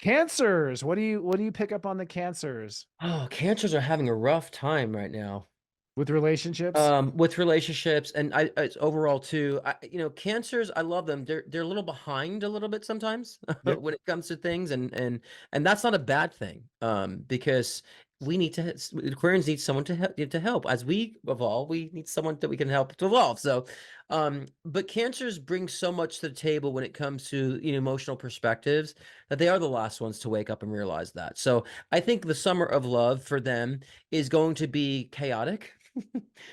Cancers. What do you pick up on the cancers Oh, cancers are having a rough time right now. with relationships? With relationships and it's overall too. Cancers, I love them. They're a little behind a little bit sometimes Yep. when it comes to things, and that's not a bad thing. Because we need to Aquarians need someone to help. As we evolve, we need someone that we can help to evolve. So, but cancers bring so much to the table when it comes to emotional perspectives that they are the last ones to wake up and realize that. So I think the summer of love for them is going to be chaotic.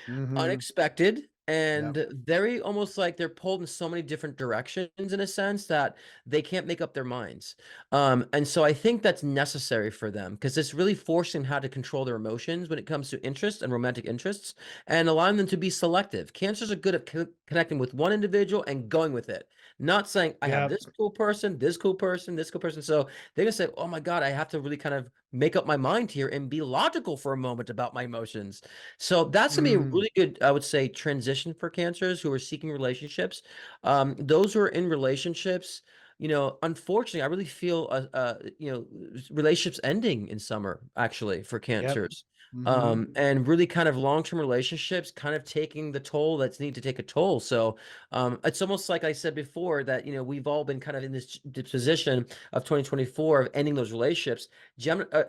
Mm-hmm. Unexpected Yep. and very almost like they're pulled in so many different directions in a sense that they can't make up their minds. And so I think that's necessary for them because it's really forcing how to control their emotions when it comes to interests and romantic interests and allowing them to be selective. Cancers are good at connecting with one individual and going with it, not saying, I have Yep. this cool person, this cool person, this cool person. So they're going to say, oh my God, I have to really kind of make up my mind here and be logical for a moment about my emotions. So that's gonna be a Mm. really good, I would say, transition for cancers who are seeking relationships. Those who are in relationships, unfortunately, I really feel, relationships ending in summer actually for Yep. cancers. Mm-hmm. And really kind of long-term relationships kind of taking the toll that's need to take a toll. So, it's almost like I said before that, we've all been kind of in this position of 2024 of ending those relationships.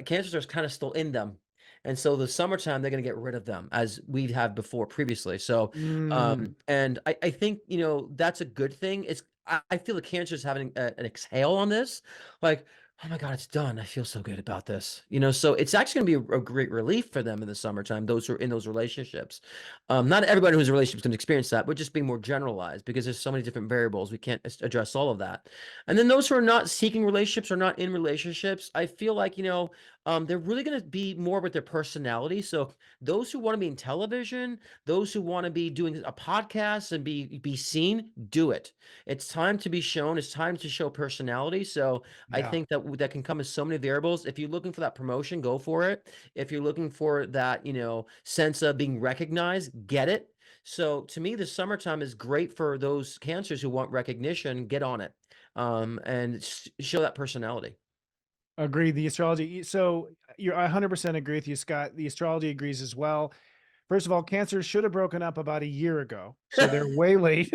Cancers are kind of still in them. And so the summertime, they're going to get rid of them as we have before previously. So, Mm. and I think, that's a good thing. I feel the cancer is having an exhale on this. Like, oh my God, it's done. I feel so good about this. So it's actually going to be a great relief for them in the summertime, those who are in those relationships. Not everybody who's in relationships can experience that, but just being more generalized because there's so many different variables. We can't address all of that. And then those who are not seeking relationships or not in relationships, I feel like, they're really going to be more with their personality. So those who want to be in television, those who want to be doing a podcast and be seen, do it. It's time to be shown. It's time to show personality. So I Yeah. think that can come as so many variables. If you're looking for that promotion, go for it. If you're looking for that, sense of being recognized, get it. So to me, the summertime is great for those cancers who want recognition. Get on it, and show that personality. Agree. The astrology. So I 100% agree with you, Scott. The astrology agrees as well. First of all, Cancer should have broken up about a year ago. So they're way late.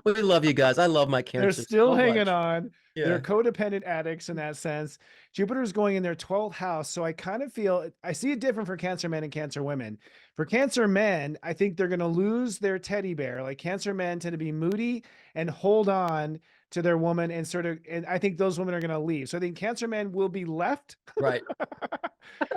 We love you guys. I love my They're cancers still so hanging much. on. They're Yeah. codependent addicts in that sense. Jupiter's going in their 12th house. So I kind of feel I see it different for Cancer men and Cancer women. For Cancer men, I think they're going to lose their teddy bear. Like Cancer men tend to be moody and hold on to their woman and and I think those women are going to leave. So I think Cancer men will be left. Right.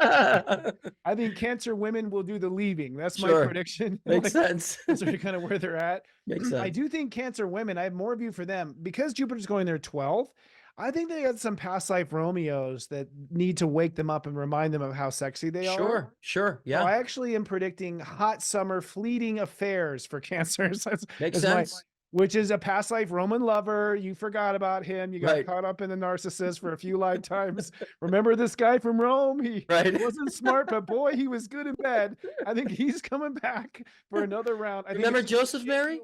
I think Cancer women will do the leaving. That's my Sure. prediction. Makes Like sense. that's sort of kind of where they're at. Makes I sense. do think Cancer women, I have more view for them because Jupiter's going there 12th. I think they got some past life Romeos that need to wake them up and remind them of how sexy they are. Sure. Sure. So Yeah. I actually am predicting hot summer fleeting affairs for cancers Makes as my sense. which is a past life Roman lover. You forgot about him. You got Right. caught up in the narcissist for a few lifetimes. Remember this guy from Rome? He Right. wasn't smart, but boy, he was good in bed. I think he's coming back for another round. I think Remember it's just Joseph Mary?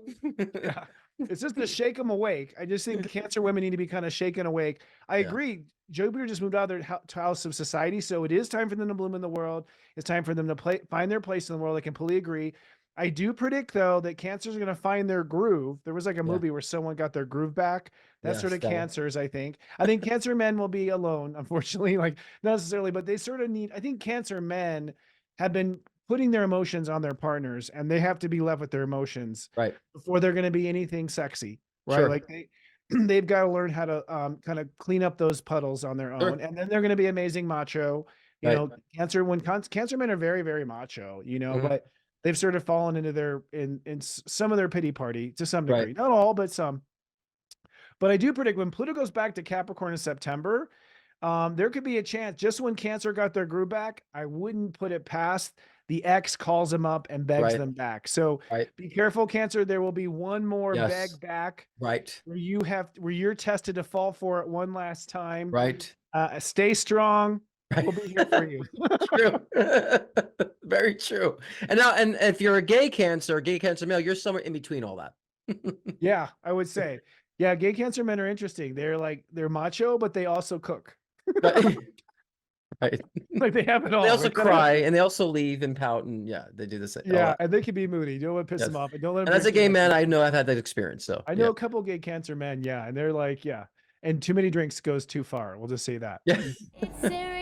yeah. It's just to shake them awake. I just think Cancer women need to be kind of shaken awake. I Yeah. agree. Jupiter just moved out of their house of society, so it is time for them to bloom in the world. It's time for them to find their place in the world. I completely agree. I do predict though that Cancers are going to find their groove. There was like a Yeah. movie where someone got their groove back. That's Yeah. sort of Stellar. Cancers. I think. I think Cancer men will be alone, unfortunately. Like not necessarily, but they sort of need. I think Cancer men have been putting their emotions on their partners, and they have to be left with their emotions Right. before they're going to be anything sexy, right? Sure. Like they've got to learn how to kind of clean up those puddles on their own, Sure. and then they're going to be amazing macho. You Right. know, Cancer men are very very macho, Mhm. but they've sort of fallen into their in some of their pity party to some Right. degree, not all, but some. But I do predict when Pluto goes back to Capricorn in September, there could be a chance just when Cancer got their groove back. I wouldn't put it past the ex calls them up and begs Right. them back. So Right. be careful, Cancer. There will be one more Yes. beg back Right. where you're tested to fall for it one last time. Right. Stay strong. Right. We'll be here for you. True. Very true. And if you're a gay cancer male, you're somewhere in between all that. Yeah, I would say. Yeah, gay cancer men are interesting. They're macho, but they also cook. Right. Right. Like they have it all. They also They're kinda, cry and they also leave and pout and yeah, they do the same. All yeah, that. and they can be moody. Don't let piss them Yes. off, and don't let them And as drink a too gay much. man, I know I've had that experience. So I know yeah. a couple gay cancer men, yeah, and they're like, yeah, and too many drinks goes too far. We'll just say that. Yeah. It's there